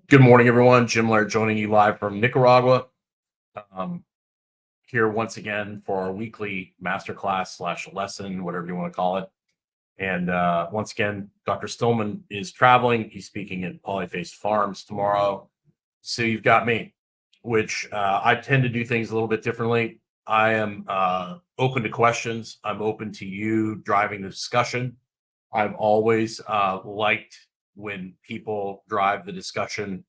Good morning, everyone. Jim Laird joining you live from Nicaragua. Um, Here once again for our weekly masterclass slash lesson, whatever you want to call it. And once again, Dr. Stillman is traveling. He's speaking at Polyface Farms tomorrow. So you've got me, which I tend to do things a little bit differently. I am open to questions. I'm open to you driving the discussion. I've always liked when people drive the discussion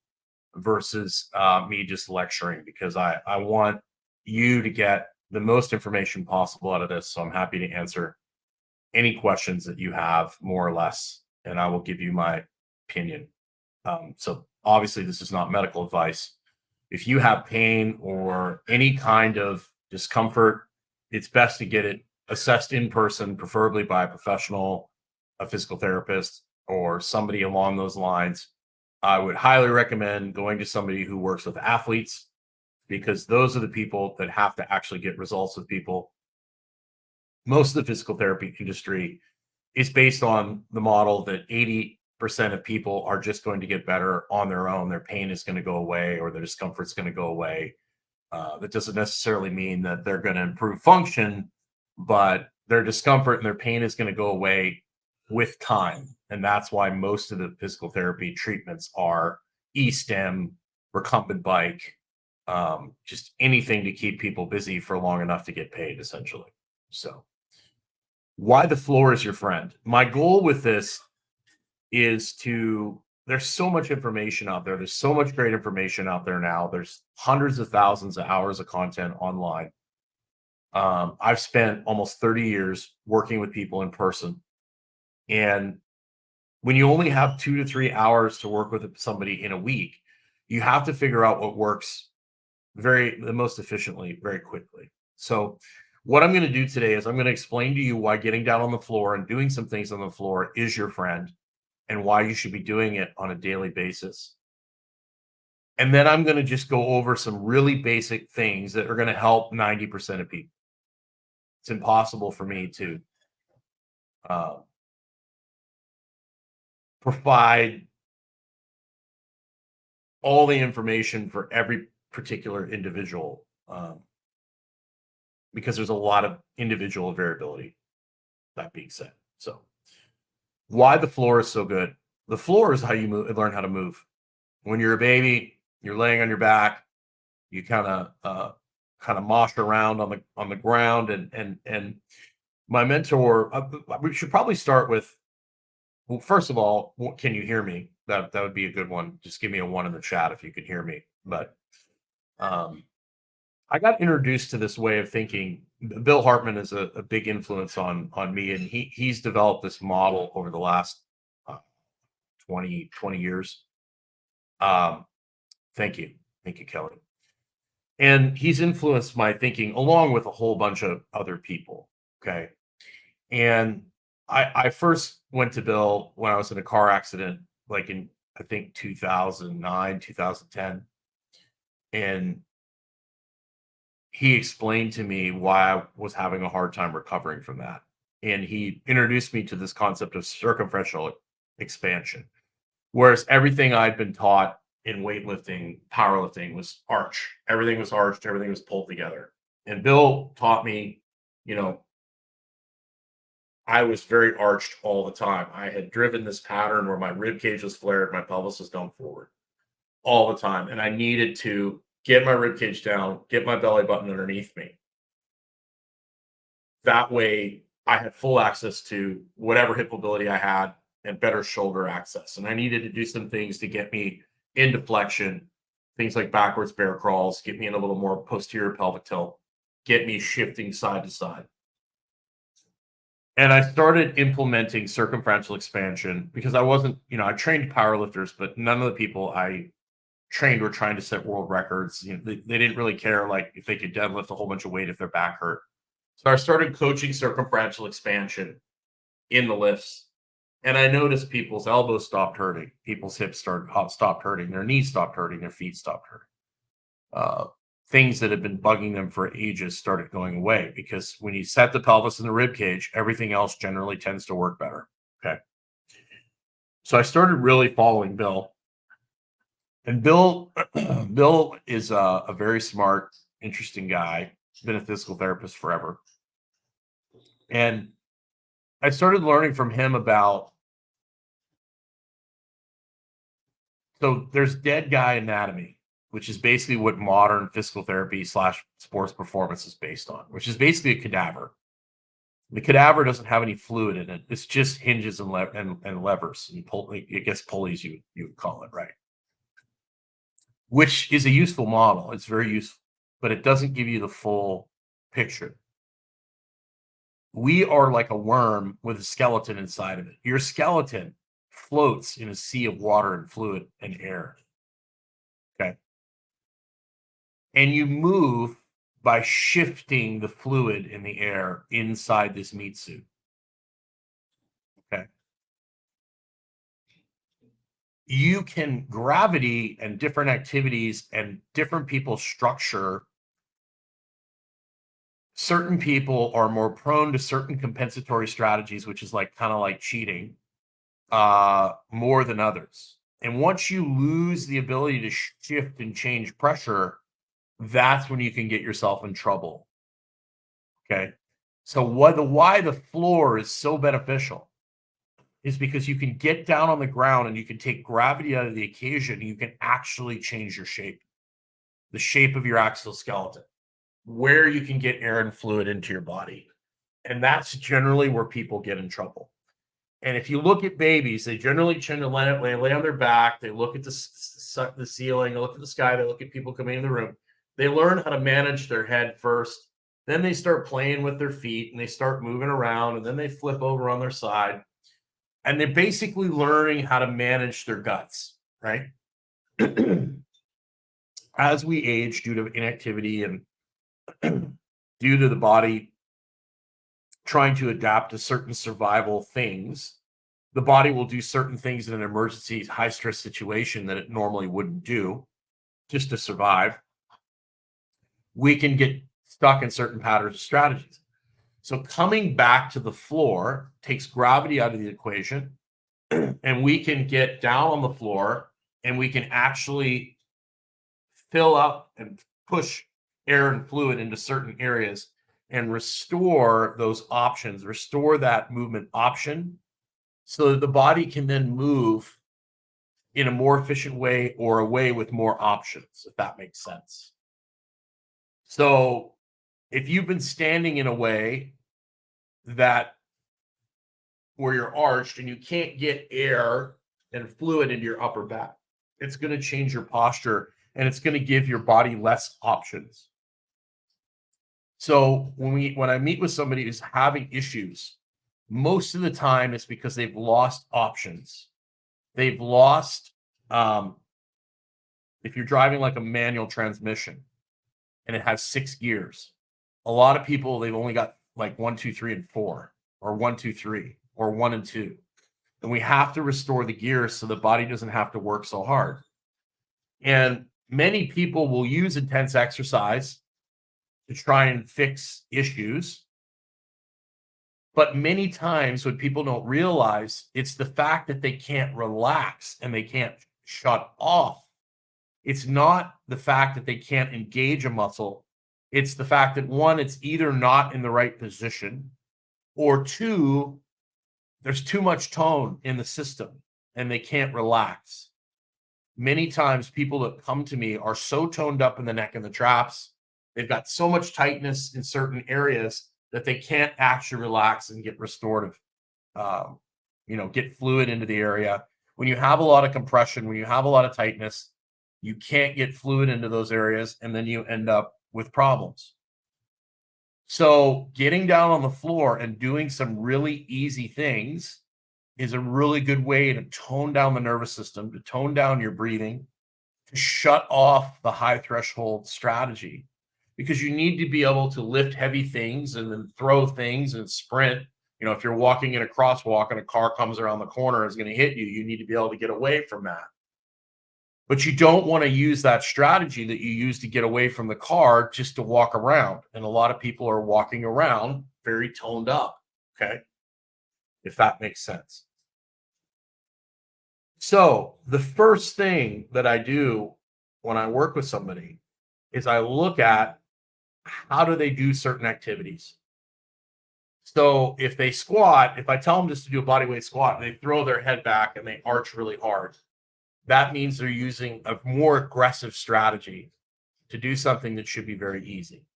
versus me just lecturing, because I want you to get the most information possible out of this. So I'm happy to answer any questions that you have, more or less, and I will give you my opinion. So obviously, this is not medical advice. If you have pain or any kind of discomfort, it's best to get it assessed in person, preferably by a professional, a physical therapist, or somebody along those lines. I would highly recommend going to somebody who works with athletes, because those are the people that have to actually get results with people. Most of the physical therapy industry is based on the model that 80% of people are just going to get better on their own. Their pain is going to go away, or their discomfort is going to go away. That doesn't necessarily mean that they're going to improve function, but their discomfort and their pain is going to go away with time. And that's why most of the physical therapy treatments are e-stim, recumbent bike, just anything to keep people busy for long enough to get paid, essentially. So why the floor is your friend. My goal with this is there's so much information out there. There's so much great information out there now. There's hundreds of thousands of hours of content online. I've spent almost 30 years working with people in person. And when you only have 2 to 3 hours to work with somebody in a week, you have to figure out what works the most efficiently, very quickly. So what I'm going to do today is I'm going to explain to you why getting down on the floor and doing some things on the floor is your friend, and why you should be doing it on a daily basis. And then I'm going to just go over some really basic things that are going to help 90% of people. It's impossible for me to provide all the information for every particular individual, because there's a lot of individual variability. That being said, so why the floor is so good. The floor is how you learn how to move. When you're a baby, you're laying on your back, you kind of mosh around on the ground, and my mentor, we should probably start with, well, first of all, can you hear me? That would be a good one. Just give me a 1 in the chat if you can hear me. But I got introduced to this way of thinking. Bill Hartman is a big influence on me, and he's developed this model over the last 20 years. Thank you, Kelly. And he's influenced my thinking along with a whole bunch of other people. Okay, and I first went to Bill when I was in a car accident, like in, I think, 2009, 2010, and he explained to me why I was having a hard time recovering from that. And he introduced me to this concept of circumferential expansion, whereas everything I'd been taught in weightlifting, powerlifting was arch. Everything was arched, everything was pulled together. And Bill taught me, I was very arched all the time. I had driven this pattern where my rib cage was flared, my pelvis was down forward all the time. And I needed to get my rib cage down, get my belly button underneath me. That way I had full access to whatever hip mobility I had and better shoulder access. And I needed to do some things to get me into flexion, things like backwards bear crawls, get me in a little more posterior pelvic tilt, get me shifting side to side. And I started implementing circumferential expansion because I wasn't, I trained powerlifters, but none of the people I trained were trying to set world records. They didn't really care, like, if they could deadlift a whole bunch of weight if their back hurt. So I started coaching circumferential expansion in the lifts, and I noticed people's elbows stopped hurting, people's hips stopped hurting, their knees stopped hurting, their feet stopped hurting. Things that had been bugging them for ages started going away, because when you set the pelvis in the rib cage, everything else generally tends to work better. Okay. So I started really following Bill, and Bill, Bill is a very smart, interesting guy. Been a physical therapist forever, and I started learning from him about. So there's dead guy anatomy, which is basically what modern physical therapy slash sports performance is based on, which is basically a cadaver. The cadaver doesn't have any fluid in it. It's just hinges and levers and I guess pulleys you would call it, right? Which is a useful model. It's very useful, but it doesn't give you the full picture. We are like a worm with a skeleton inside of it. Your skeleton floats in a sea of water and fluid and air. Okay. And you move by shifting the fluid in the air inside this meat suit. Okay. You can gravity and different activities and different people's structure. Certain people are more prone to certain compensatory strategies, which is like kind of like cheating, more than others. And once you lose the ability to shift and change pressure, that's when you can get yourself in trouble. Okay. So why the floor is so beneficial is because you can get down on the ground and you can take gravity out of the equation. And you can actually change your shape, the shape of your axial skeleton, where you can get air and fluid into your body. And that's generally where people get in trouble. And if you look at babies, they generally tend to lay on their back. They look at the ceiling, they look at the sky, they look at people coming in the room. They learn how to manage their head first. Then they start playing with their feet and they start moving around and then they flip over on their side. And they're basically learning how to manage their guts, right? As we age due to inactivity and due to the body trying to adapt to certain survival things, the body will do certain things in an emergency, high stress situation that it normally wouldn't do just to survive. We can get stuck in certain patterns of strategies. So coming back to the floor takes gravity out of the equation, and we can get down on the floor and we can actually fill up and push air and fluid into certain areas and restore those options, restore that movement option so that the body can then move in a more efficient way or a way with more options, if that makes sense. So if you've been standing in a way that where you're arched and you can't get air and fluid into your upper back, it's going to change your posture and it's going to give your body less options. So when I meet with somebody who's having issues, most of the time it's because they've lost options. They've lost, if you're driving like a manual transmission and it has 6 gears, a lot of people, they've only got like 1, 2, 3, and 4, or 1, 2, 3, or 1 and 2. And we have to restore the gears so the body doesn't have to work so hard. And many people will use intense exercise to try and fix issues. But many times what people don't realize, it's the fact that they can't relax and they can't shut off. It's not the fact that they can't engage a muscle. It's the fact that, one, it's either not in the right position, or two, there's too much tone in the system and they can't relax. Many times people that come to me are so toned up in the neck and the traps, they've got so much tightness in certain areas that they can't actually relax and get restorative, get fluid into the area. When you have a lot of compression, when you have a lot of tightness, you can't get fluid into those areas, and then you end up with problems. So getting down on the floor and doing some really easy things is a really good way to tone down the nervous system, to tone down your breathing, to shut off the high threshold strategy, because you need to be able to lift heavy things and then throw things and sprint. If you're walking in a crosswalk and a car comes around the corner and is going to hit you, you need to be able to get away from that. But you don't want to use that strategy that you use to get away from the car just to walk around. And a lot of people are walking around very toned up. Okay. If that makes sense. So the first thing that I do when I work with somebody is I look at how do they do certain activities. So if they squat, if I tell them just to do a body weight squat and they throw their head back and they arch really hard, that means they're using a more aggressive strategy to do something that should be very easy.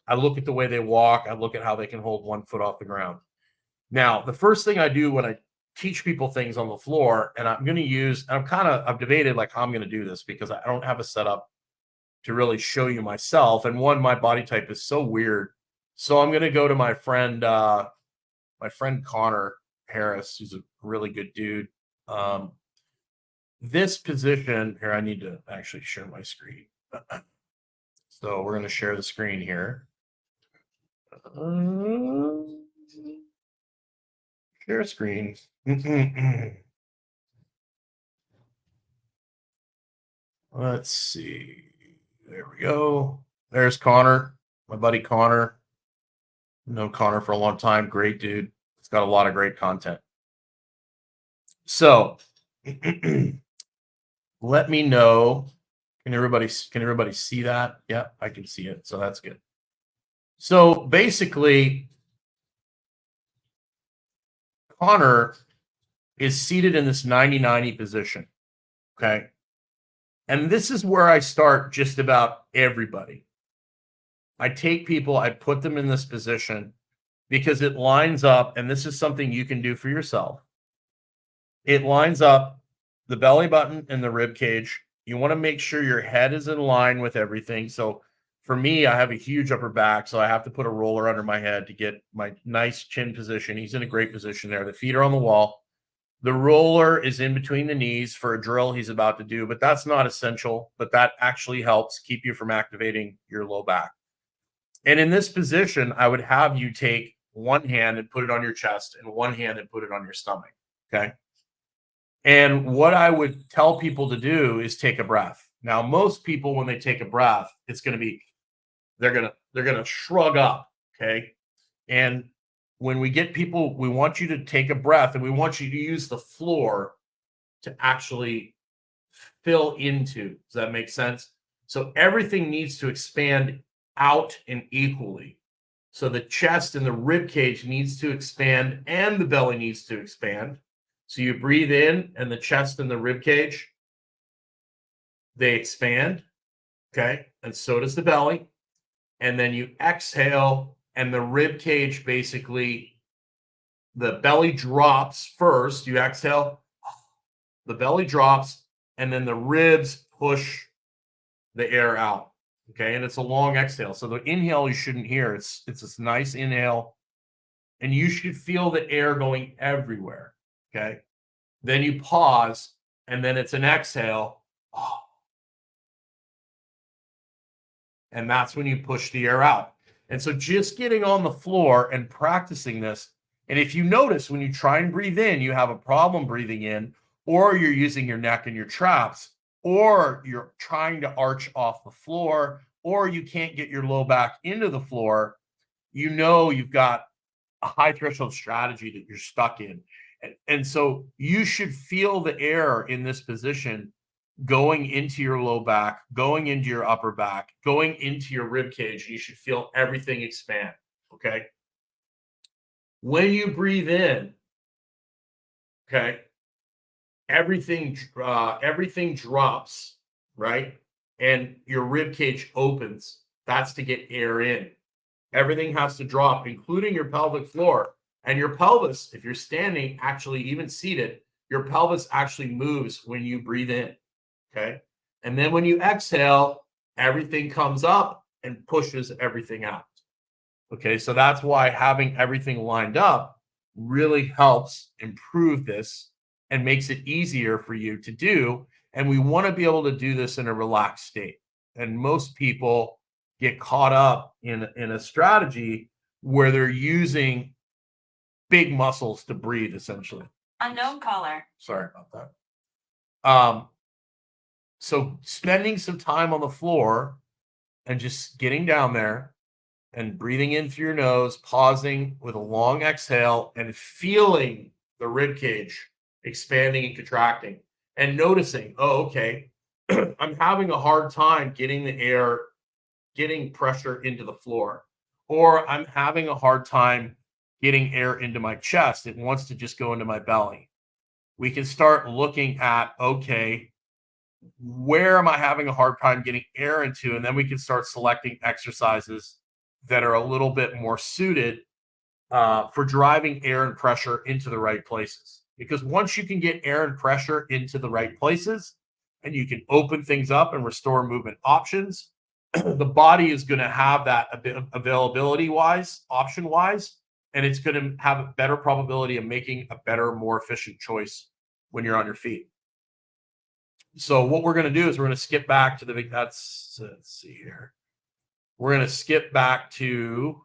I look at the way they walk. I look at how they can hold one foot off the ground. Now, the first thing I do when I teach people things on the floor, and I'm going to use, I've debated like how I'm going to do this because I don't have a setup to really show you myself. And one, my body type is so weird. So I'm going to go to my friend Connor Harris, who's a really good dude. This position here, I need to actually share my screen. So we're going to share the screen here. Share screen. Let's see. There we go. There's Connor, my buddy Connor. I've known Connor for a long time. Great dude. It's got a lot of great content. So let me know. Can everybody see that? Yeah, I can see it. So that's good. So basically, Connor is seated in this 90-90 position. Okay. And this is where I start just about everybody. I take people, I put them in this position because it lines up, and this is something you can do for yourself. It lines up the belly button and the rib cage. You want to make sure your head is in line with everything. So for me, I have a huge upper back, so I have to put a roller under my head to get my nice chin position. He's in a great position there. The feet are on the wall. The roller is in between the knees for a drill he's about to do, but that's not essential, but that actually helps keep you from activating your low back. And in this position, I would have you take one hand and put it on your chest and one hand and put it on your stomach. Okay. And what I would tell people to do is take a breath. Now, most people, when they take a breath, it's going to be, they're going to shrug up. Okay. And when we get people, we want you to take a breath and we want you to use the floor to actually fill into. Does that make sense? So everything needs to expand out and equally. So the chest and the rib cage needs to expand and the belly needs to expand. So you breathe in and the chest and the rib cage, they expand. Okay. And so does the belly. And then you exhale and the rib cage basically, the belly drops first. You exhale, the belly drops, and then the ribs push the air out. Okay. And it's a long exhale. So the inhale you shouldn't hear. It's this nice inhale. And you should feel the air going everywhere. Okay. Then you pause, and then it's an exhale. And that's when you push the air out. And so just getting on the floor and practicing this. And if you notice when you try and breathe in, you have a problem breathing in, or you're using your neck and your traps, or you're trying to arch off the floor, or you can't get your low back into the floor, you know you've got a high threshold strategy that you're stuck in. And so you should feel the air in this position going into your low back, going into your upper back, going into your rib cage. You should feel everything expand. Okay. When you breathe in, okay, everything drops, right? And your rib cage opens. That's to get air in. Everything has to drop, including your pelvic floor. And your pelvis, if you're standing, actually even seated, your pelvis actually moves when you breathe in. Okay. And then when you exhale, everything comes up and pushes everything out. Okay. So that's why having everything lined up really helps improve this and makes it easier for you to do. And we want to be able to do this in a relaxed state. And most people get caught up in a strategy where they're using big muscles to breathe, essentially. Unknown caller. Sorry about that. So spending some time on the floor and just getting down there and breathing in through your nose, pausing with a long exhale and feeling the rib cage expanding and contracting, and noticing, oh, okay, I'm having a hard time getting pressure into the floor, or I'm having a hard time getting air into my chest. It wants to just go into my belly. We can start looking at, okay, where am I having a hard time getting air into? And then we can start selecting exercises that are a little bit more suited for driving air and pressure into the right places. Because once you can get air and pressure into the right places and you can open things up and restore movement options, the body is going to have that availability wise, option wise, and it's going to have a better probability of making a better, more efficient choice when you're on your feet. So what we're going to do is we're going to skip back to let's see here. We're going to skip back to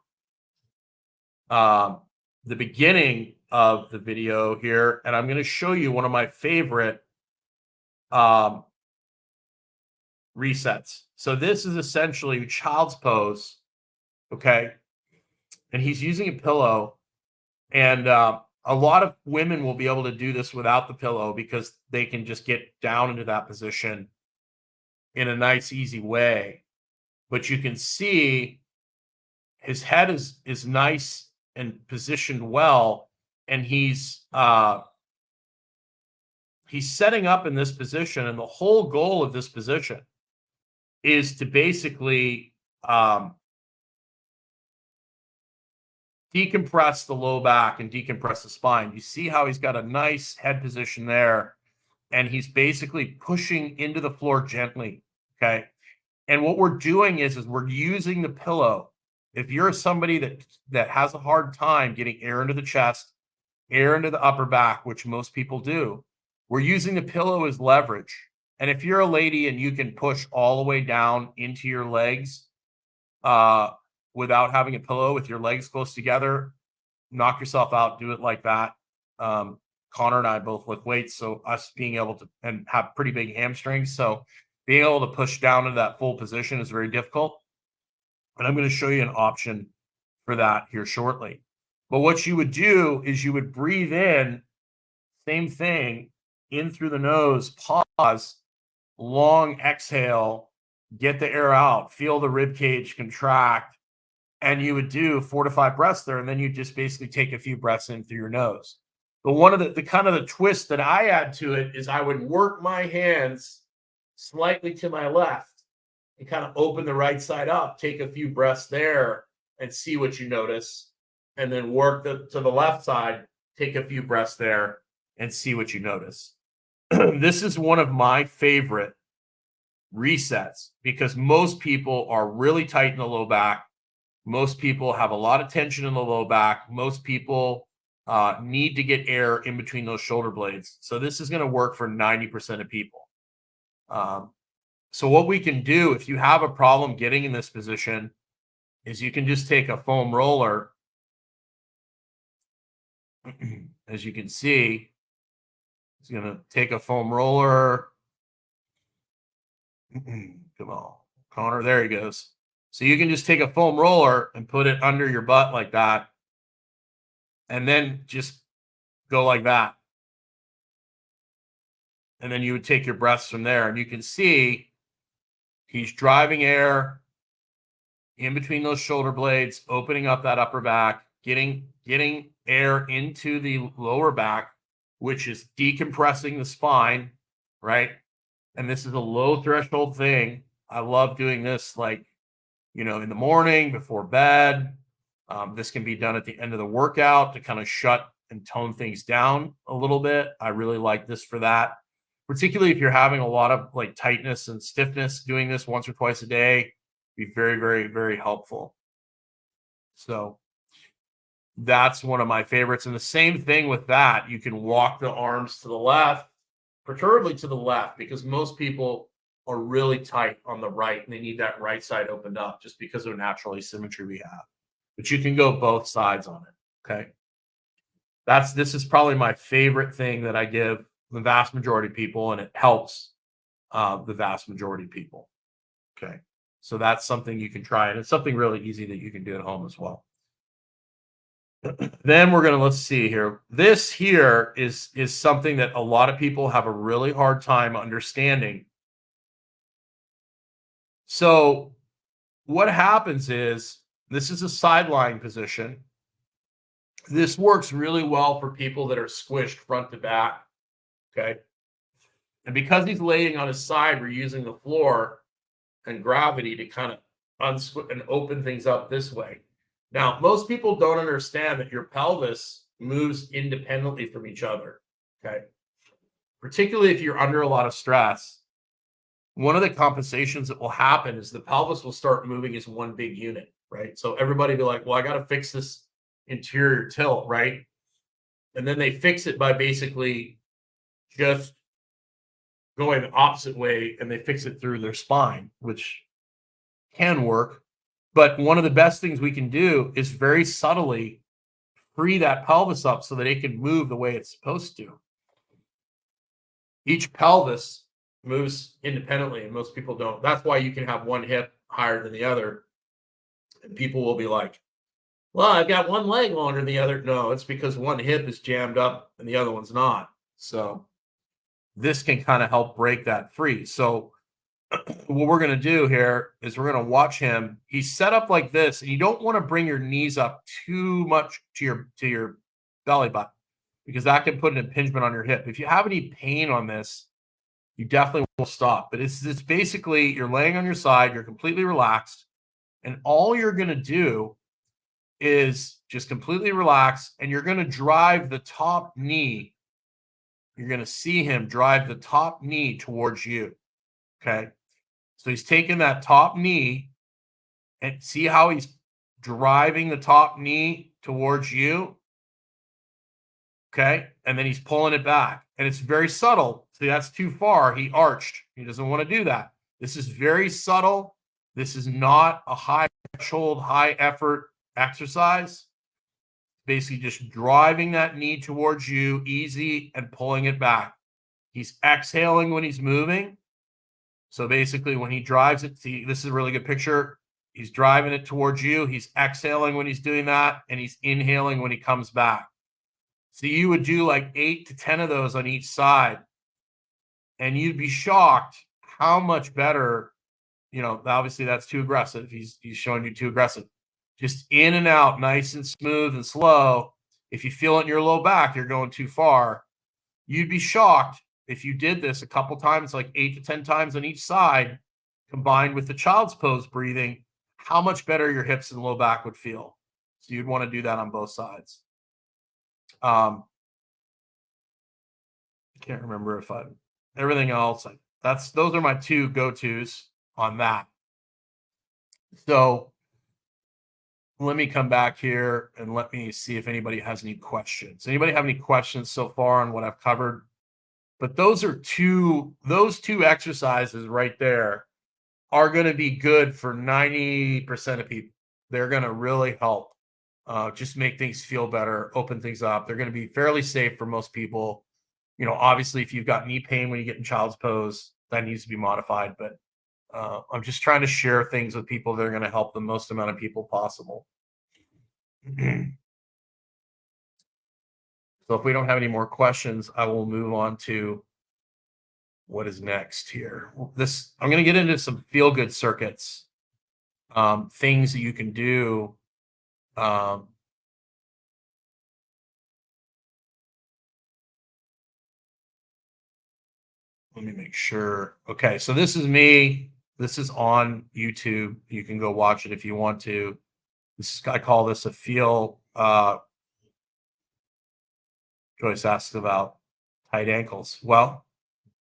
the beginning of the video here, and I'm going to show you one of my favorite resets. So this is essentially child's pose, okay? And he's using a pillow, and a lot of women will be able to do this without the pillow because they can just get down into that position in a nice, easy way. But you can see his head is nice and positioned well, and he's setting up in this position, and the whole goal of this position is to basically decompress the low back and decompress the spine. You see how he's got a nice head position there, and he's basically pushing into the floor gently, okay? And what we're doing is we're using the pillow. If you're somebody that has a hard time getting air into the chest, air into the upper back, which most people do, we're using the pillow as leverage. And if you're a lady and you can push all the way down into your legs without having a pillow, with your legs close together, knock yourself out. Do it like that. Connor and I both lift weights, so us being able to and have pretty big hamstrings, so being able to push down into that full position is very difficult. And I'm going to show you an option for that here shortly. But what you would do is you would breathe in, same thing, in through the nose, pause, long exhale, get the air out, feel the rib cage contract, and you would do 4 to 5 breaths there, and then you just basically take a few breaths in through your nose. But one of the kind of the twist that I add to it is I would work my hands slightly to my left and kind of open the right side up, take a few breaths there and see what you notice, and then work to the left side, take a few breaths there and see what you notice. This is one of my favorite resets because most people are really tight in the low back. Most people have a lot of tension in the low back. Most people need to get air in between those shoulder blades. So this is going to work for 90% of people. So what we can do if you have a problem getting in this position is you can just take a foam roller. As you can see, he's going to take a foam roller. Come on, Connor. There he goes. So you can just take a foam roller and put it under your butt like that, and then just go like that. And then you would take your breaths from there, and you can see he's driving air in between those shoulder blades, opening up that upper back, getting air into the lower back, which is decompressing the spine, right? And this is a low threshold thing. I love doing this, like, in the morning before bed. This can be done at the end of the workout to kind of shut and tone things down a little bit. I really like this for that, particularly if you're having a lot of like tightness and stiffness. Doing this once or twice a day be very, very, very helpful. So that's one of my favorites. And the same thing with that, you can walk the arms to the left, preferably to the left, because most people are really tight on the right and they need that right side opened up just because of natural asymmetry we have. But you can go both sides on it. Okay. This is probably my favorite thing that I give the vast majority of people, and it helps the vast majority of people. Okay. So that's something you can try, and it's something really easy that you can do at home as well. Then we're gonna let's see here. This here is something that a lot of people have a really hard time understanding. So what happens is this is a sideline position. This works really well for people that are squished front to back. Okay. And because he's laying on his side, we're using the floor and gravity to kind of and open things up this way. Now, most people don't understand that your pelvis moves independently from each other. Okay. Particularly if you're under a lot of stress, one of the compensations that will happen is the pelvis will start moving as one big unit, right? So everybody be like, well, I got to fix this interior tilt, right? And then they fix it by basically just going the opposite way and they fix it through their spine, which can work. But one of the best things we can do is very subtly free that pelvis up so that it can move the way it's supposed to. Each pelvis moves independently, and most people don't. That's why you can have one hip higher than the other. And people will be like, well, I've got one leg longer than the other. No, it's because one hip is jammed up and the other one's not. So this can kind of help break that free. So what we're going to do here is we're going to watch him. He's set up like this, and you don't want to bring your knees up too much to your belly button because that can put an impingement on your hip. If you have any pain on this, you definitely will stop. But it's basically you're laying on your side, you're completely relaxed, and all you're going to do is just completely relax, and you're going to drive the top knee. You're going to see him drive the top knee towards you. Okay. So he's taking that top knee and see how he's driving the top knee towards you. Okay. And then he's pulling it back. And it's very subtle. See, that's too far. He arched. He doesn't want to do that. This is very subtle. This is not a high threshold, high effort exercise. Basically just driving that knee towards you, easy, and pulling it back. He's exhaling when he's moving. So basically when he drives it, see, this is a really good picture. He's driving it towards you. He's exhaling when he's doing that, and he's inhaling when he comes back. So you would do like 8 to 10 of those on each side, and you'd be shocked how much better, obviously that's too aggressive. He's showing you too aggressive. Just in and out, nice and smooth and slow. If you feel it in your low back, you're going too far. You'd be shocked if you did this a couple times, like 8 to 10 times on each side, combined with the child's pose breathing, how much better your hips and low back would feel. So you'd want to do that on both sides. I can't remember if everything else. Those are my two go-tos on that. So let me come back here and let me see if anybody has any questions. Anybody have any questions so far on what I've covered? But those two exercises right there are going to be good for 90% of people. They're going to really help just make things feel better, open things up. They're going to be fairly safe for most people. Obviously, if you've got knee pain when you get in child's pose, that needs to be modified. But I'm just trying to share things with people that are going to help the most amount of people possible. So if we don't have any more questions, I will move on to what is next here. I'm going to get into some feel-good circuits, things that you can do. Let me make sure. Okay, so this is me. This is on YouTube. You can go watch it if you want to. I call this a feel. Joyce asks about tight ankles. Well,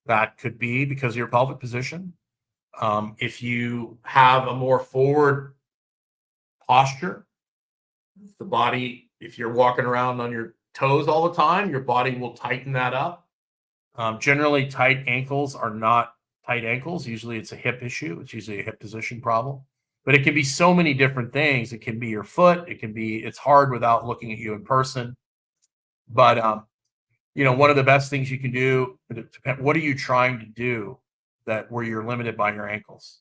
that could be because of your pelvic position. If you have a more forward posture, the body, if you're walking around on your toes all the time, your body will tighten that up. Generally, tight ankles are not tight ankles. Usually it's a hip issue. It's usually a hip position problem. But it can be so many different things. It can be your foot. It's hard without looking at you in person. But, one of the best things you can do, what are you trying to do where you're limited by your ankles?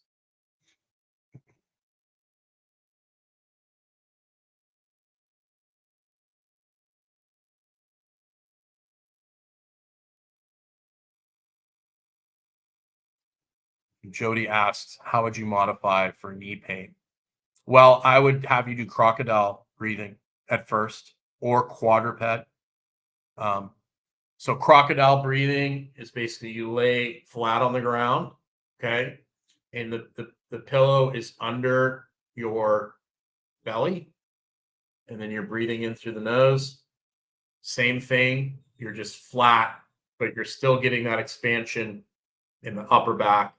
Jody asks, how would you modify for knee pain? Well, I would have you do crocodile breathing at first or quadruped. Um, so crocodile breathing is basically you lay flat on the ground, okay? And the pillow is under your belly, and then you're breathing in through the nose. Same thing, you're just flat, but you're still getting that expansion in the upper back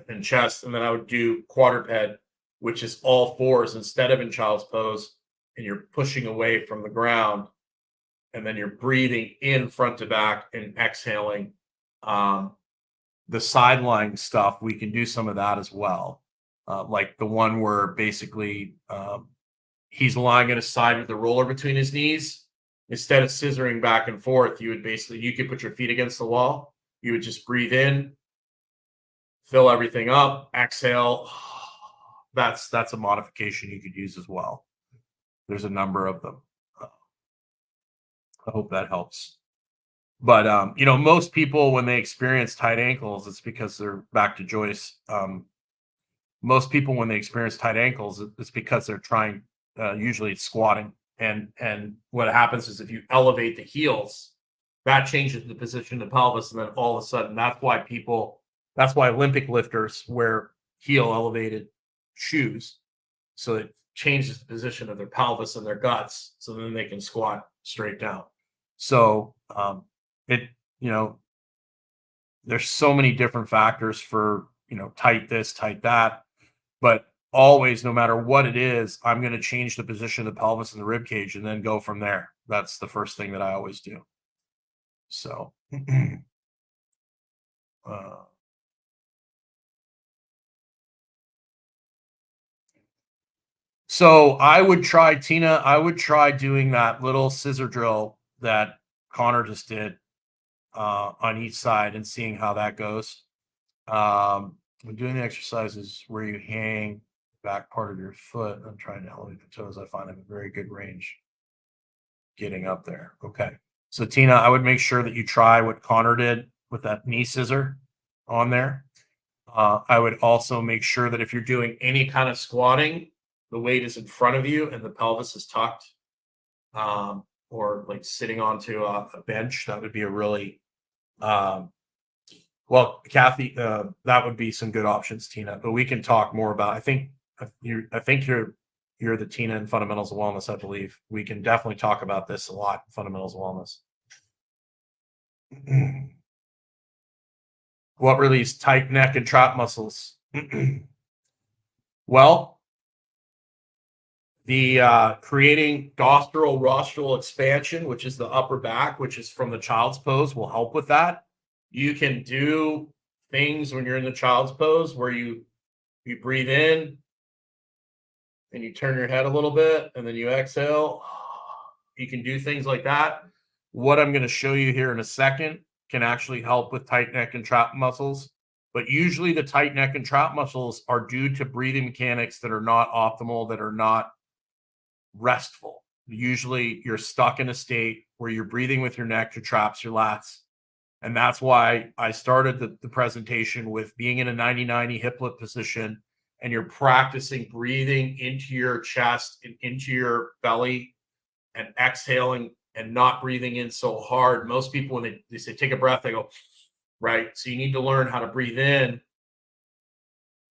and chest. And then I would do quadruped, which is all fours instead of in child's pose, and you're pushing away from the ground, and then you're breathing in front to back and exhaling. The sideline stuff, we can do some of that as well. Like the one where basically he's lying on his side with the roller between his knees. Instead of scissoring back and forth, you could put your feet against the wall. You would just breathe in, fill everything up, exhale. That's a modification you could use as well. There's a number of them. I hope that helps. But most people, when they experience tight ankles, it's because they're back to Joyce. Most people, when they experience tight ankles, it's because they're trying. Usually, it's squatting, and what happens is if you elevate the heels, that changes the position of the pelvis, and then all of a sudden, that's why Olympic lifters wear heel elevated shoes, so it changes the position of their pelvis and their guts, so then they can squat straight down. So there's so many different factors for tight this, tight that, but always, no matter what it is, I'm going to change the position of the pelvis and the rib cage and then go from there. That's the first thing that I always do. So so I would try, Tina, doing that little scissor drill that Connor just did on each side and seeing how that goes. When doing the exercises where you hang back part of your foot, I'm trying to elevate the toes. I find I'm a very good range getting up there. Okay. So Tina, I would make sure that you try what Connor did with that knee scissor on there. I would also make sure that if you're doing any kind of squatting, the weight is in front of you and the pelvis is tucked, or like sitting onto a bench. That would be a really well, Kathy, that would be some good options, Tina. But we can talk more about. I think you're the Tina in Fundamentals of Wellness. I believe we can definitely talk about this a lot. Fundamentals of Wellness. What release tight neck and trap muscles? Well, the creating rostral expansion, which is the upper back, which is from the child's pose, will help with that. You can do things when you're in the child's pose where you breathe in and you turn your head a little bit and then you exhale. You can do things like that. What I'm going to show you here in a second can actually help with tight neck and trap muscles. But usually the tight neck and trap muscles are due to breathing mechanics that are not optimal, that are not restful. Usually you're stuck in a state where you're breathing with your neck, your traps, your lats. And that's why I started the presentation with being in a 90-90 hip lift position, and you're practicing breathing into your chest and into your belly and exhaling and not breathing in so hard. Most people, when they say take a breath, they go, right? So you need to learn how to breathe in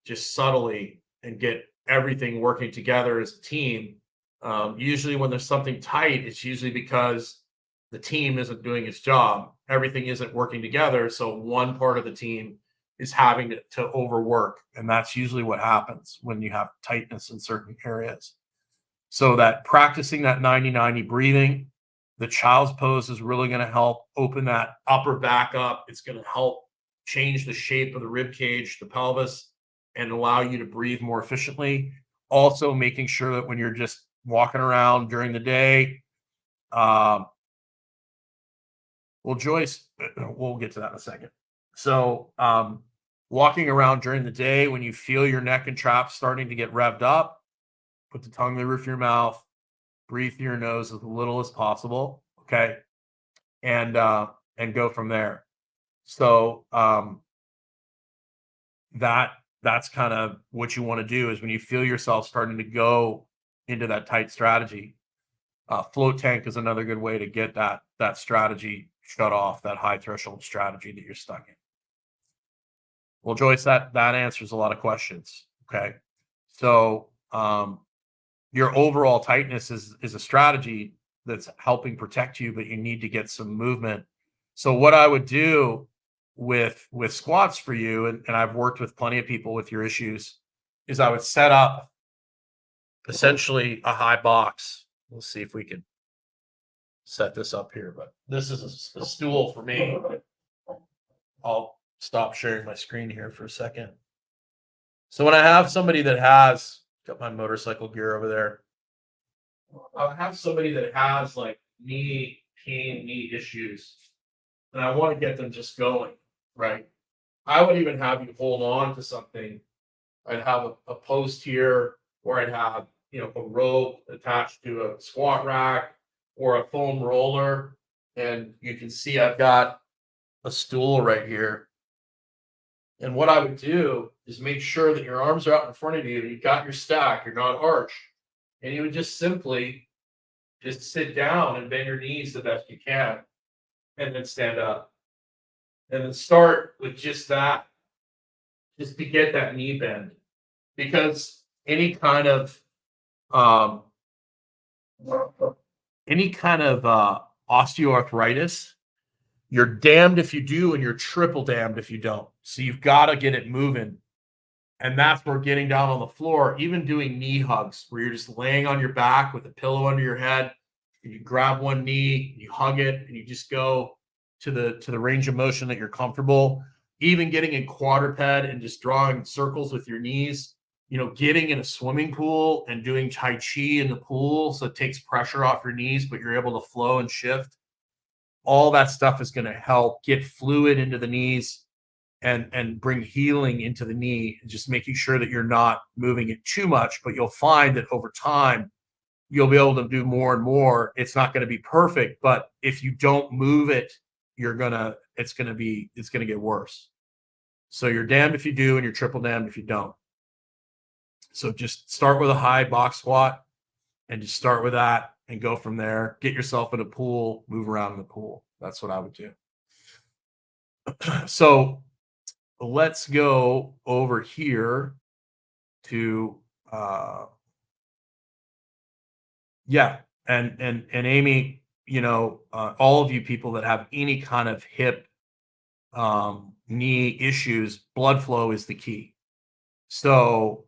just subtly and get everything working together as a team. Usually when there's something tight, it's usually because the team isn't doing its job. Everything isn't working together. So one part of the team is having to overwork. And that's usually what happens when you have tightness in certain areas. So that practicing that 90-90 breathing, the child's pose is really going to help open that upper back up. It's going to help change the shape of the rib cage, the pelvis, and allow you to breathe more efficiently. Also making sure that when you're just walking around during the day, well, Joyce, we'll get to that in a second. So walking around during the day, when you feel your neck and traps starting to get revved up, put the tongue in the roof of your mouth, breathe through your nose as little as possible, okay? And go from there. So that's kind of what you want to do is when you feel yourself starting to go into that tight strategy. Float tank is another good way to get that strategy shut off, that high threshold strategy that you're stuck in. Well, Joyce, that answers a lot of questions. Okay, so your overall tightness is a strategy that's helping protect you, but you need to get some movement. So what I would do with squats for you, and I've worked with plenty of people with your issues, is I would set up essentially a high box. We'll see if we can set this up here, but this is a stool for me. I'll stop sharing my screen here for a second. So when I have somebody that has got my motorcycle gear over there, I have somebody that has like knee pain, knee issues, and I want to get them just going, right? I would even have you hold on to something. I'd have a post here, or I'd have, a rope attached to a squat rack or a foam roller. And you can see I've got a stool right here. And what I would do is make sure that your arms are out in front of you. You've got your stack, you're not arched. And you would just simply just sit down and bend your knees the best you can. And then stand up. And then start with just that, just to get that knee bend. Because any kind of osteoarthritis, you're damned if you do and you're triple damned if you don't. So you've got to get it moving. And that's where getting down on the floor, even doing knee hugs, where you're just laying on your back with a pillow under your head, and you grab one knee, you hug it, and you just go to the range of motion that you're comfortable. Even getting in quadruped and just drawing circles with your knees, getting in a swimming pool and doing Tai Chi in the pool, so it takes pressure off your knees, but you're able to flow and shift. All that stuff is going to help get fluid into the knees and bring healing into the knee, just making sure that you're not moving it too much. But you'll find that over time, you'll be able to do more and more. It's not going to be perfect, but if you don't move it, it's going to get worse. So you're damned if you do, and you're triple damned if you don't. So just start with a high box squat and just start with that and go from there. Get yourself in a pool, move around in the pool. That's what I would do. So let's go over here to and Amy, all of you people that have any kind of hip knee issues, blood flow is the key. So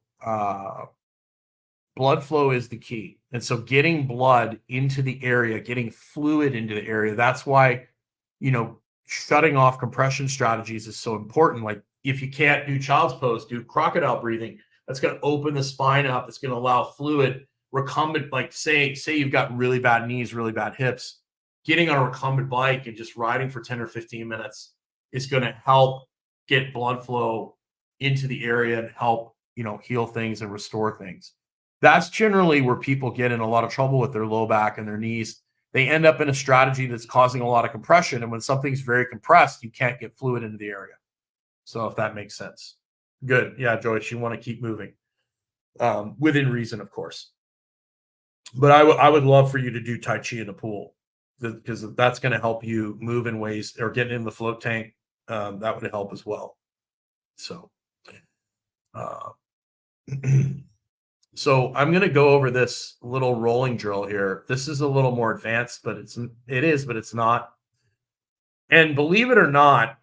blood flow is the key. And so getting blood into the area, getting fluid into the area, that's why, shutting off compression strategies is so important. Like if you can't do child's pose, do crocodile breathing. That's going to open the spine up. It's going to allow fluid recumbent, like say you've got really bad knees, really bad hips, getting on a recumbent bike and just riding for 10 or 15 minutes is going to help get blood flow into the area and help, heal things and restore things. That's generally where people get in a lot of trouble with their low back and their knees. They end up in a strategy that's causing a lot of compression. And when something's very compressed, you can't get fluid into the area. So if that makes sense. Good. Yeah, Joyce, you want to keep moving within reason, of course. But I would love for you to do Tai Chi in the pool because that's going to help you move in ways, or get in the float tank. That would help as well. So, so I'm going to go over this little rolling drill here. This is a little more advanced, but it's not. And believe it or not,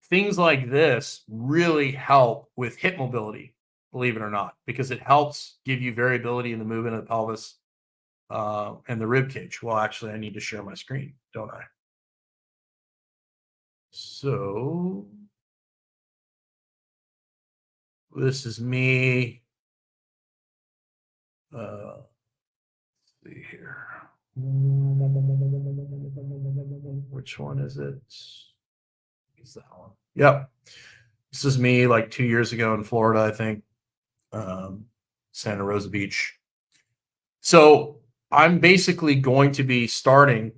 things like this really help with hip mobility, believe it or not, because it helps give you variability in the movement of the pelvis and the rib cage. Well, actually, I need to share my screen, don't I? So this is me. Let's see here. Which one is it? Is that one? Yep. This is me like 2 years ago in Florida, I think. Santa Rosa Beach. So I'm basically going to be starting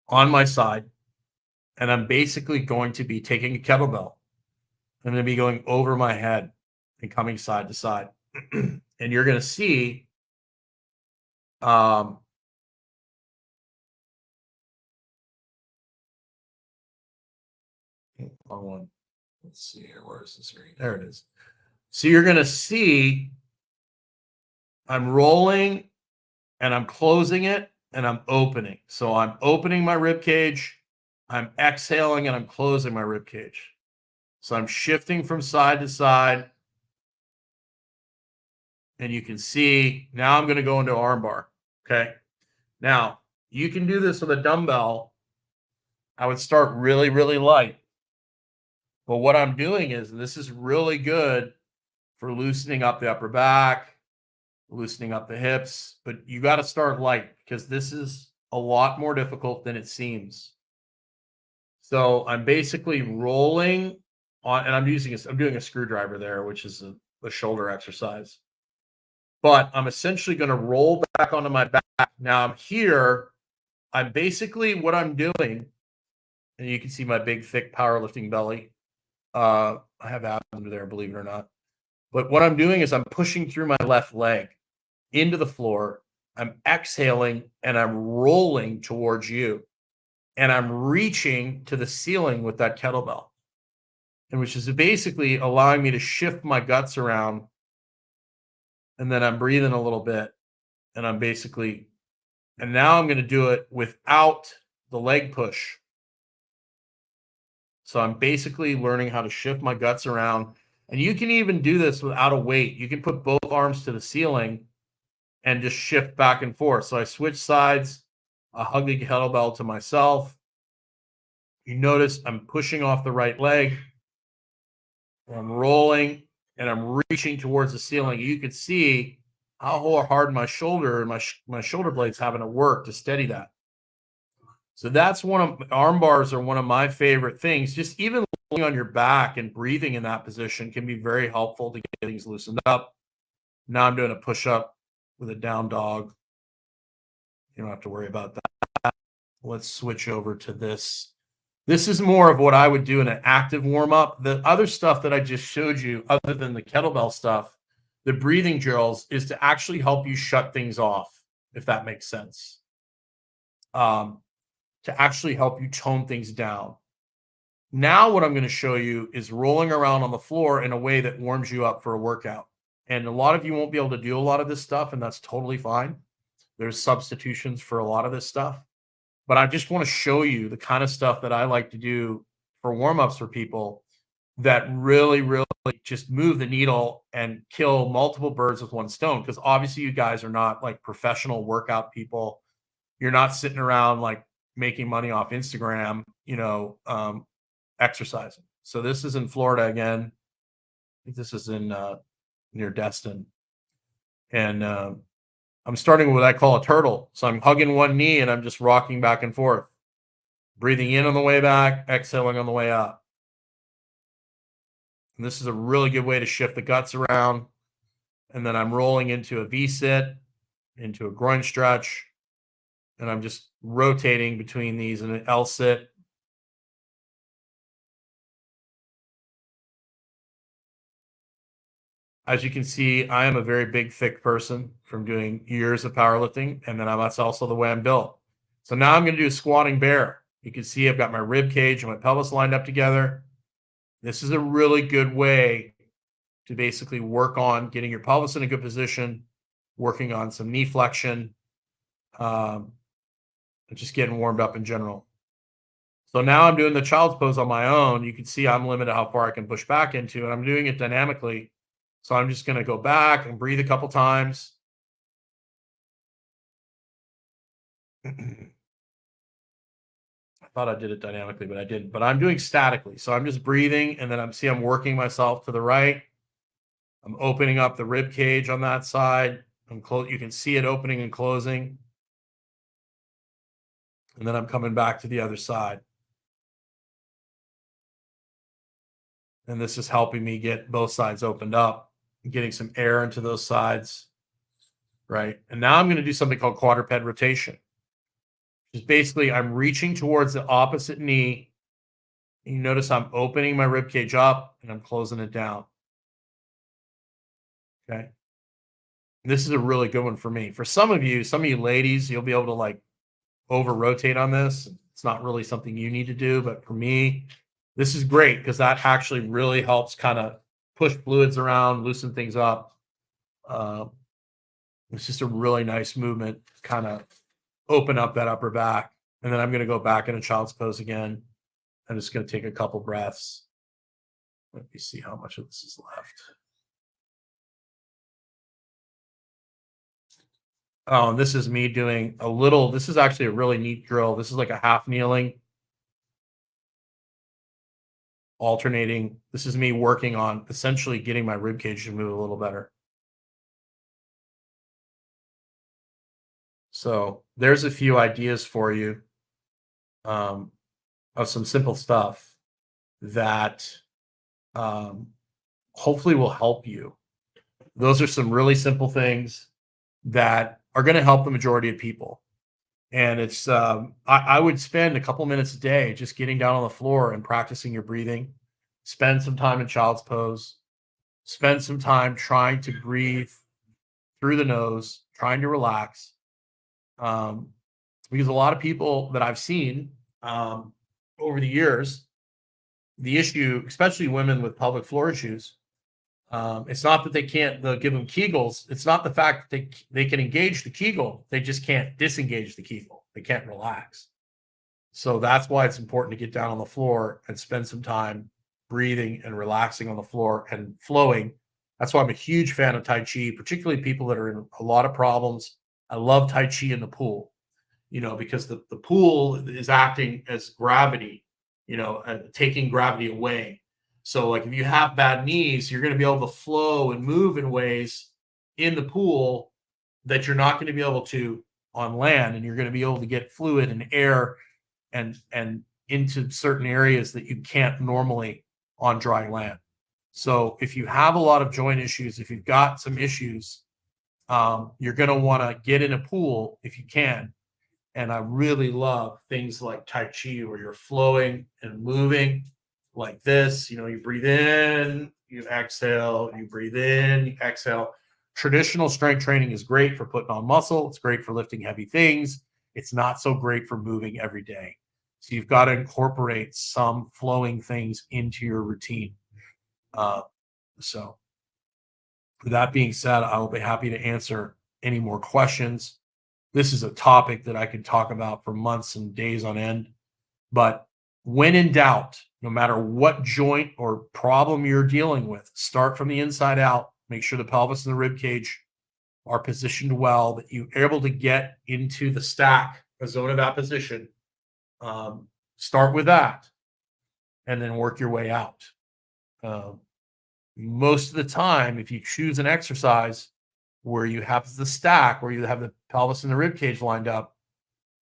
on my side. And I'm basically going to be taking a kettlebell. I'm going to be going over my head and coming side to side. And you're going to see wrong one. Let's see here. Where is the screen? There it is. So you're going to see I'm rolling and I'm closing it and I'm opening. So I'm opening my rib cage, I'm exhaling and I'm closing my rib cage. So I'm shifting from side to side. And you can see now I'm going to go into armbar. Okay. Now you can do this with a dumbbell. I would start really, really light. But what I'm doing is, and this is really good for loosening up the upper back, loosening up the hips, but you got to start light because this is a lot more difficult than it seems. So I'm basically rolling on, and I'm doing a screwdriver there, which is a shoulder exercise. But I'm essentially going to roll back onto my back. Now I'm here. I'm basically what I'm doing, and you can see my big, thick powerlifting belly. I have abs under there, believe it or not. But what I'm doing is I'm pushing through my left leg into the floor. I'm exhaling and I'm rolling towards you. And I'm reaching to the ceiling with that kettlebell. And which is basically allowing me to shift my guts around. And then I'm breathing a little bit. And I'm basically, and now I'm going to do it without the leg push. So I'm basically learning how to shift my guts around. And you can even do this without a weight. You can put both arms to the ceiling and just shift back and forth. So I switch sides. I hug the kettlebell to myself. You notice I'm pushing off the right leg. I'm rolling and I'm reaching towards the ceiling. You can see how hard my shoulder and my shoulder blades having to work to steady that. So that's arm bars are one of my favorite things. Just even laying on your back and breathing in that position can be very helpful to get things loosened up. Now I'm doing a push-up with a down dog. You don't have to worry about that. Let's switch over to this. This is more of what I would do in an active warm-up. The other stuff that I just showed you, other than the kettlebell stuff, the breathing drills, is to actually help you shut things off, if that makes sense. To actually help you tone things down. Now what I'm going to show you is rolling around on the floor in a way that warms you up for a workout. And a lot of you won't be able to do a lot of this stuff, and that's totally fine. There's substitutions for a lot of this stuff. But I just want to show you the kind of stuff that I like to do for warm-ups for people that really, really just move the needle and kill multiple birds with one stone. Because obviously you guys are not like professional workout people. You're not sitting around like making money off Instagram, exercising. So this is in Florida again. I think this is in near Destin. And I'm starting with what I call a turtle. So I'm hugging one knee and I'm just rocking back and forth, breathing in on the way back, exhaling on the way up. And this is a really good way to shift the guts around. And then I'm rolling into a V-sit, into a groin stretch. And I'm just rotating between these and an L-sit. As you can see, I am a very big, thick person from doing years of powerlifting. And then that's also the way I'm built. So now I'm going to do a squatting bear. You can see I've got my rib cage and my pelvis lined up together. This is a really good way to basically work on getting your pelvis in a good position, working on some knee flexion, and just getting warmed up in general. So now I'm doing the child's pose on my own. You can see I'm limited how far I can push back into, and I'm doing it dynamically. So I'm just going to go back and breathe a couple times. I thought I did it dynamically, but I didn't. But I'm doing statically. So I'm just breathing, and then I'm working myself to the right. I'm opening up the rib cage on that side. You can see it opening and closing. And then I'm coming back to the other side. And this is helping me get both sides opened up, getting some air into those sides. Right. And now I'm going to do something called quadruped rotation. Just basically, I'm reaching towards the opposite knee You notice I'm opening my rib cage up and I'm closing it down. Okay. This is a really good one for me. For some of you ladies, you'll be able to like over rotate on this. It's not really something you need to do, but for me, this is great because that actually really helps kind of push fluids around, loosen things up. Uh, it's just a really nice movement, kind of open up that upper back. And then I'm going to go back in a child's pose again. I'm just going to take a couple breaths. Let me see how much of this is left. Oh, and this is me doing a little, this is actually a really neat drill. This is like a half kneeling, alternating. This is me working on essentially getting my rib cage to move a little better. So there's a few ideas for you of some simple stuff that hopefully will help you. Those are some really simple things that are going to help the majority of people. And it's I would spend a couple minutes a day just getting down on the floor and practicing your breathing. Spend some time in child's pose. Spend some time trying to breathe through the nose, trying to relax. Um, because a lot of people that I've seen over the years, the issue, especially women with pelvic floor issues, it's not that they'll give them Kegels. It's not the fact that they can engage the Kegel. They just can't disengage the Kegel. They can't relax. So that's why it's important to get down on the floor and spend some time breathing and relaxing on the floor and flowing. That's why I'm a huge fan of Tai Chi, particularly people that are in a lot of problems. I love Tai Chi in the pool, because the pool is acting as gravity, taking gravity away. So like if you have bad knees, you're going to be able to flow and move in ways in the pool that you're not going to be able to on land, and you're going to be able to get fluid and air and into certain areas that you can't normally on dry land. So if you have a lot of joint issues, if you've got some issues, you're going to want to get in a pool if you can. And I really love things like Tai Chi where you're flowing and moving like this. You breathe in, you exhale, you breathe in, you exhale. Traditional strength training is great for putting on muscle. It's great for lifting heavy things. It's not so great for moving every day. So you've got to incorporate some flowing things into your routine. So with that being said, I will be happy to answer any more questions. This is a topic that I could talk about for months and days on end. But when in doubt, no matter what joint or problem you're dealing with, start from the inside out. Make sure the pelvis and the rib cage are positioned well, that you're able to get into the stack, a zone of apposition. Start with that and then work your way out. Most of the time, if you choose an exercise where you have the stack, where you have the pelvis and the rib cage lined up,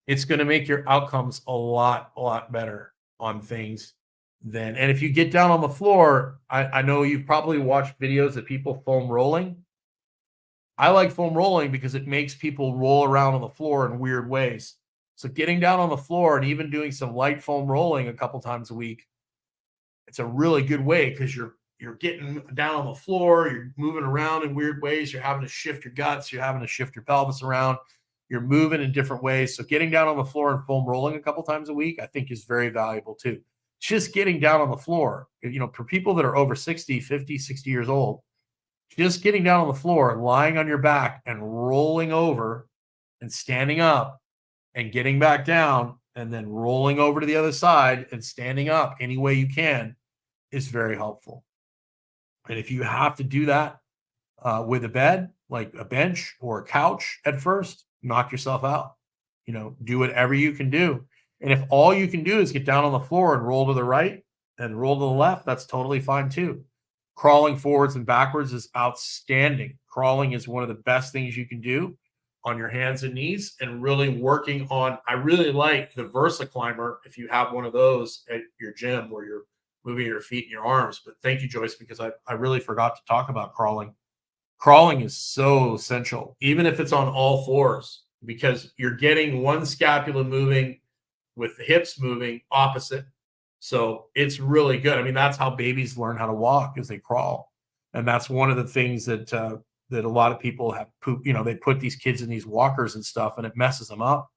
it's going to make your outcomes a lot better on things than. And if you get down on the floor, I know you've probably watched videos of people foam rolling. I like foam rolling because it makes people roll around on the floor in weird ways. So getting down on the floor and even doing some light foam rolling a couple times a week, it's a really good way because you're getting down on the floor, you're moving around in weird ways, you're having to shift your guts, you're having to shift your pelvis around, you're moving in different ways. So getting down on the floor and foam rolling a couple times a week, I think is very valuable too. Just getting down on the floor, for people that are over 60, 50, 60 years old, just getting down on the floor and lying on your back and rolling over and standing up and getting back down and then rolling over to the other side and standing up any way you can is very helpful. And if you have to do that with a bed, like a bench or a couch at first, knock yourself out. Do whatever you can do. And if all you can do is get down on the floor and roll to the right and roll to the left, that's totally fine too. Crawling forwards and backwards is outstanding. Crawling is one of the best things you can do on your hands and knees, and really working on, I really like the Versa Climber if you have one of those at your gym where you're moving your feet and your arms. But thank you, Joyce, because I really forgot to talk about crawling. Crawling is so essential, even if it's on all fours, because you're getting one scapula moving with the hips moving opposite. So it's really good. I mean, that's how babies learn how to walk is they crawl. And that's one of the things that a lot of people have poop, they put these kids in these walkers and stuff and it messes them up.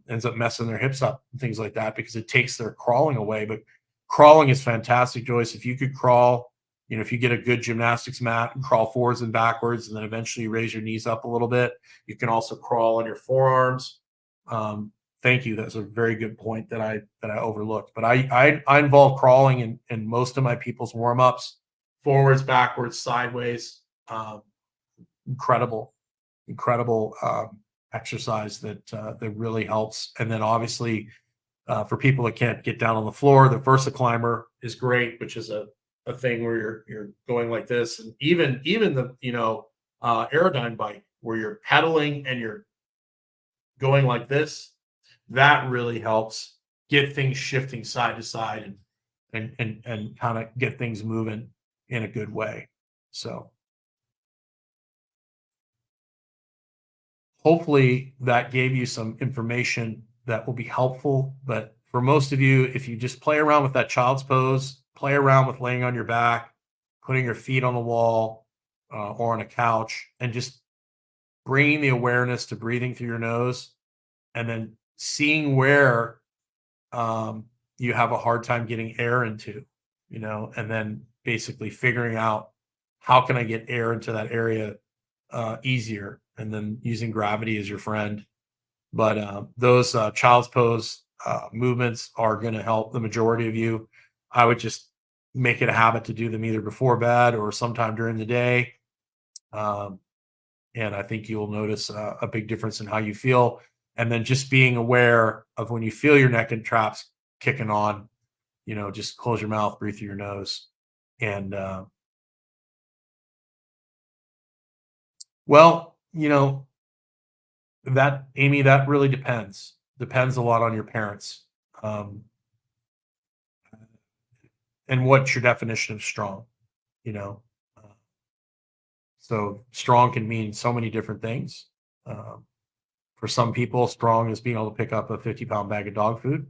Ends up messing their hips up and things like that because it takes their crawling away. But crawling is fantastic, Joyce. If you could crawl, if you get a good gymnastics mat and crawl forwards and backwards, and then eventually raise your knees up a little bit, you can also crawl on your forearms. Thank you. That's a very good point that I overlooked. But I involve crawling in most of my people's warm ups, forwards, backwards, sideways. Incredible, incredible exercise that really helps. And then obviously for people that can't get down on the floor, the Versa climber is great, which is a thing where you're going like this, and even the Aerodyne bike where you're pedaling and you're going like this, that really helps get things shifting side to side and kind of get things moving in a good way. So hopefully that gave you some information that will be helpful. But for most of you, if you just play around with that child's pose, play around with laying on your back, putting your feet on the wall or on a couch, and just bringing the awareness to breathing through your nose, and then seeing where you have a hard time getting air into, and then basically figuring out how can I get air into that area easier, and then using gravity as your friend. But those child's pose movements are going to help the majority of you. I would just make it a habit to do them either before bed or sometime during the day. And I think you'll notice a big difference in how you feel. And then just being aware of when you feel your neck and traps kicking on, just close your mouth, breathe through your nose. And well, that, Amy, that really depends a lot on your parents, and what's your definition of strong, you know Uh, so strong can mean so many different things. For some people, strong is being able to pick up a 50-pound bag of dog food.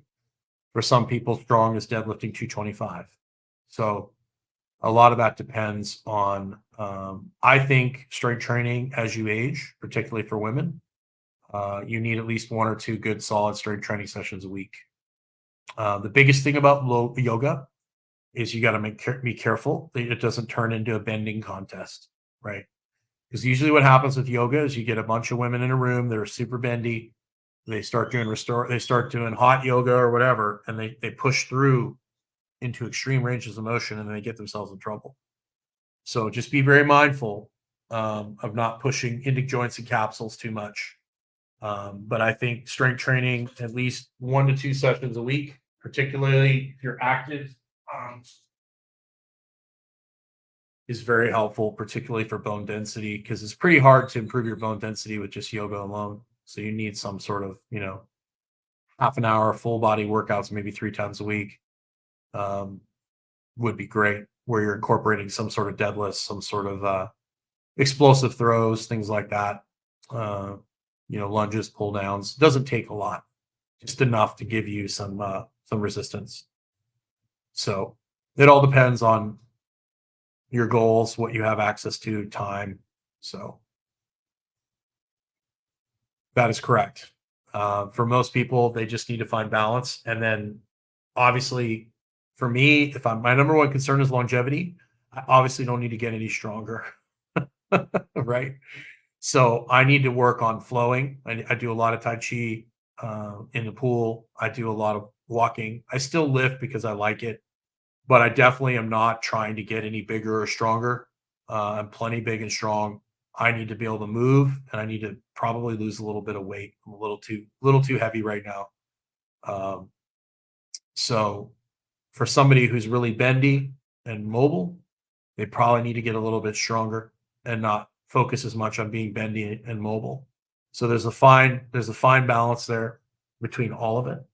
For some people, strong is deadlifting 225. So a lot of that depends on, I think, strength training as you age, particularly for women. You need at least one or two good solid strength training sessions a week. The biggest thing about yoga is you got to be careful that it doesn't turn into a bending contest, right? Because usually what happens with yoga is you get a bunch of women in a room that are super bendy. They start doing they start doing hot yoga or whatever, and they push through into extreme ranges of motion, and then they get themselves in trouble. So just be very mindful of not pushing into joints and capsules too much. But I think strength training, at least 1 to 2 sessions a week, particularly if you're active, um, is very helpful, particularly for bone density, because it's pretty hard to improve your bone density with just yoga alone. So you need some sort of, half an hour full body workouts, maybe 3 times a week, um, would be great, where you're incorporating some sort of deadlifts, some sort of explosive throws, things like that. Uh, Lunges, pull downs. Doesn't take a lot, just enough to give you some resistance. So it all depends on your goals, what you have access to, time. So that is correct. For most people, they just need to find balance. And then obviously for me, if my number one concern is longevity, I obviously don't need to get any stronger. Right. So I need to work on flowing. I do a lot of Tai Chi in the pool. I do a lot of walking. I still lift because I like it, but I definitely am not trying to get any bigger or stronger. I'm plenty big and strong. I need to be able to move, and I need to probably lose a little bit of weight. I'm a little too heavy right now. Um, so for somebody who's really bendy and mobile, they probably need to get a little bit stronger and not focus as much on being bendy and mobile. So there's a fine balance there between all of it.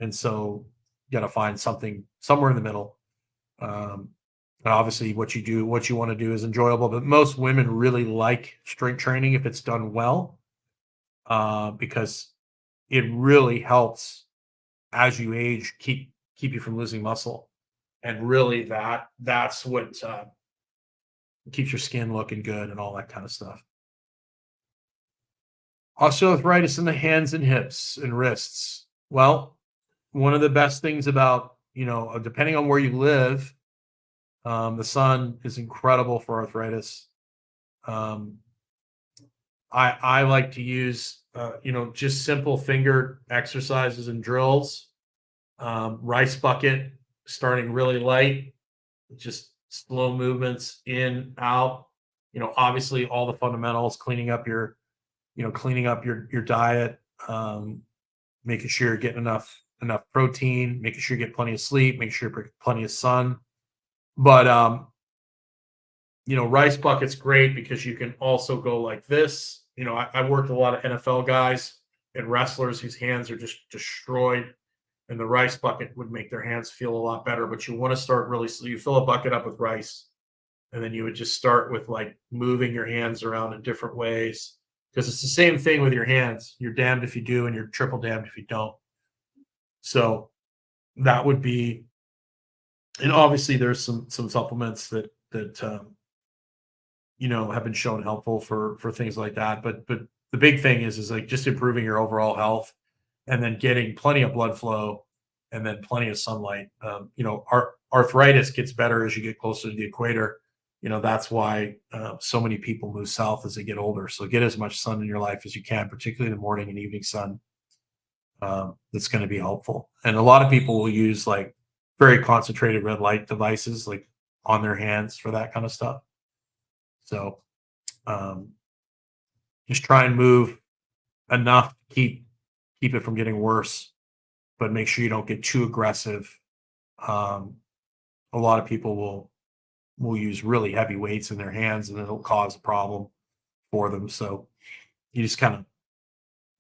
And so you got to find something somewhere in the middle. And obviously what you want to do is enjoyable, but most women really like strength training if it's done well, because it really helps as you age, keep keep you from losing muscle. And really that's what keeps your skin looking good and all that kind of stuff. Osteoarthritis in the hands and hips and wrists. Well, one of the best things about, depending on where you live, the sun is incredible for arthritis. Um, I like to use, just simple finger exercises and drills. Rice bucket, starting really light, just slow movements in, out. Obviously all the fundamentals, cleaning up your diet, making sure you're getting enough protein, making sure you get plenty of sleep, making sure you get plenty of sun. But rice bucket's great because you can also go like this. I worked with a lot of NFL guys and wrestlers whose hands are just destroyed, and the rice bucket would make their hands feel a lot better. But you want to start really slow. You fill a bucket up with rice, and then you would just start with like moving your hands around in different ways, because it's the same thing with your hands. You're damned if you do, and you're triple damned if you don't. So that would be, and obviously there's some supplements that have been shown helpful for things like that. But the big thing is like just improving your overall health, and then getting plenty of blood flow, and then plenty of sunlight. Arthritis gets better as you get closer to the equator. That's why so many people move south as they get older. So get as much sun in your life as you can, particularly the morning and evening sun. That's going to be helpful. And a lot of people will use like very concentrated red light devices like on their hands for that kind of stuff. So just try and move enough to keep it from getting worse, but make sure you don't get too aggressive. A lot of people will use really heavy weights in their hands, and it'll cause a problem for them. So you just kind of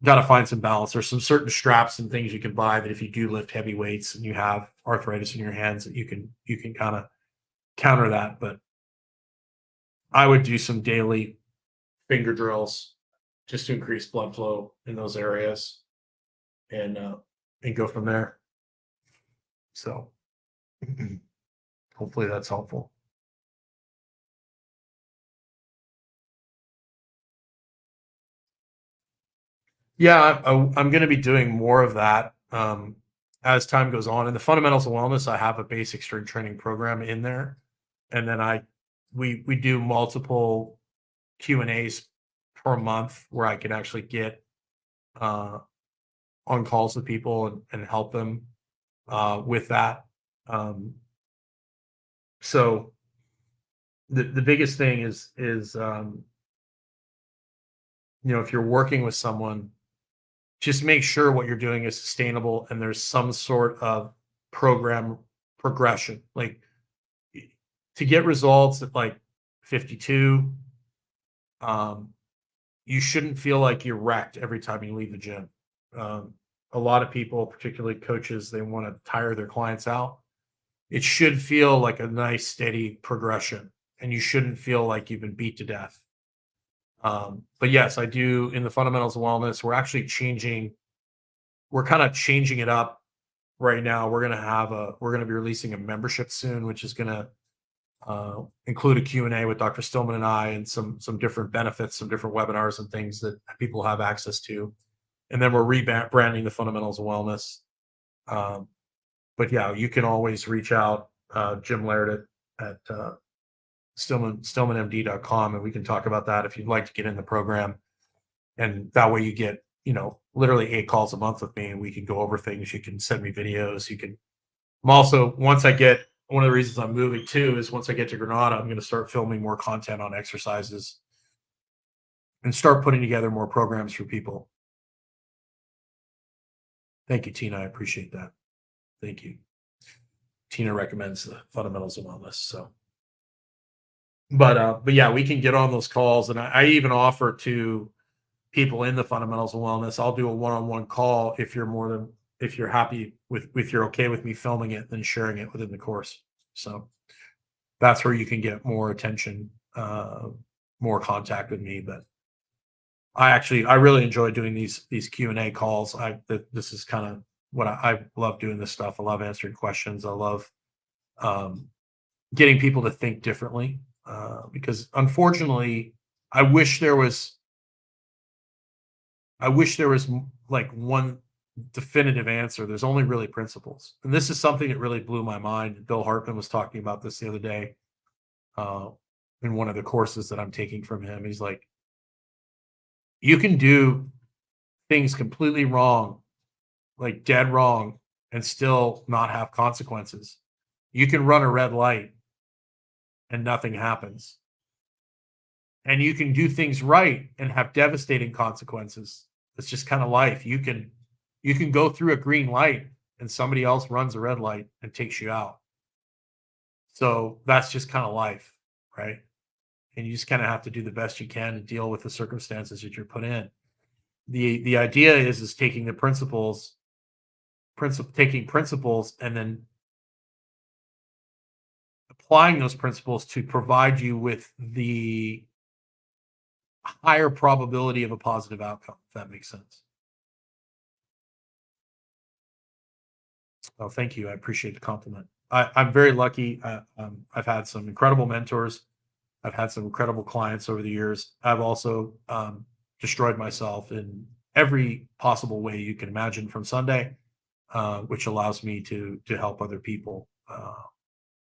got to find some balance. There's some certain straps and things you can buy that if you do lift heavy weights and you have arthritis in your hands, that you can kind of counter that. But I would do some daily finger drills just to increase blood flow in those areas, and go from there. So hopefully that's helpful. Yeah, I'm going to be doing more of that as time goes on. In the fundamentals of wellness, I have a basic strength training program in there, and then we do multiple Q&As per month where I can actually get on calls with people and help them with that. So the biggest thing is if you're working with someone, just make sure what you're doing is sustainable and there's some sort of program progression. Like, to get results at like 52, you shouldn't feel like you're wrecked every time you leave the gym. A lot of people, particularly coaches, they want to tire their clients out. It should feel like a nice, steady progression, and you shouldn't feel like you've been beat to death. But yes, I do, in the fundamentals of wellness, we're kind of changing it up right now. We're going to be releasing a membership soon, which is going to include a Q&A with Dr. Stillman and I, and some different benefits, some different webinars and things that people have access to. And then we're rebranding the fundamentals of wellness. But yeah, you can always reach out, Jim Laird at stillmanmd.com, and we can talk about that if you'd like to get in the program. And that way you get, literally 8 calls a month with me, and we can go over things. You can send me videos. I'm also, one of the reasons I'm moving too is once I get to Granada, I'm going to start filming more content on exercises and start putting together more programs for people. Thank you, Tina. I appreciate that. Thank you. Tina recommends the fundamentals of wellness. So, but yeah, we can get on those calls, and I even offer to people in the fundamentals of wellness, I'll do a one-on-one call if you're happy with you're okay with me filming it and sharing it within the course. So that's where you can get more attention, more contact with me. But I really enjoy doing these Q&A calls. This is kind of what I love doing this stuff. I love answering questions. I love getting people to think differently, because unfortunately, I wish there was like one definitive answer. There's only really principles, and this is something that really blew my mind. Bill Hartman was talking about this the other day uh, in one of the courses that I'm taking from him. He's like, you can do things completely wrong, like dead wrong, and still not have consequences. You can run a red light and nothing happens. And you can do things right and have devastating consequences. It's just kind of life. You can go through a green light and somebody else runs a red light and takes you out. So that's just kind of life, right? And you just kind of have to do the best you can to deal with the circumstances that you're put in. The idea is taking the taking principles and then applying those principles to provide you with the higher probability of a positive outcome, if that makes sense. Oh, thank you. I appreciate the compliment. I'm very lucky. I've had some incredible mentors. I've had some incredible clients over the years. I've also destroyed myself in every possible way you can imagine from Sunday, which allows me to help other people,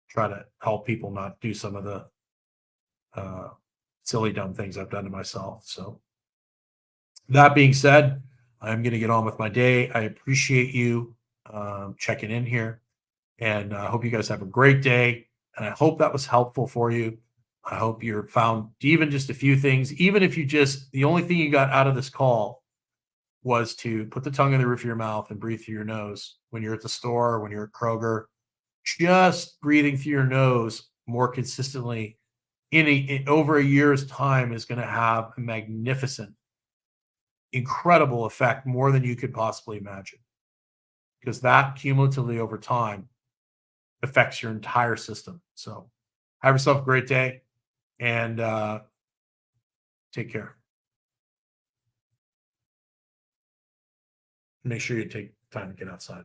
try to help people not do some of the silly, dumb things I've done to myself. So that being said, I'm going to get on with my day. I appreciate you checking in here, and I hope you guys have a great day. And I hope that was helpful for you. I hope you found even just a few things, even if the only thing you got out of this call was to put the tongue in the roof of your mouth and breathe through your nose when you're at the store, when you're at Kroger. Just breathing through your nose more consistently in over a year's time is going to have a magnificent, incredible effect, more than you could possibly imagine, because that cumulatively over time affects your entire system. So have yourself a great day, and take care. Make sure you take time to get outside.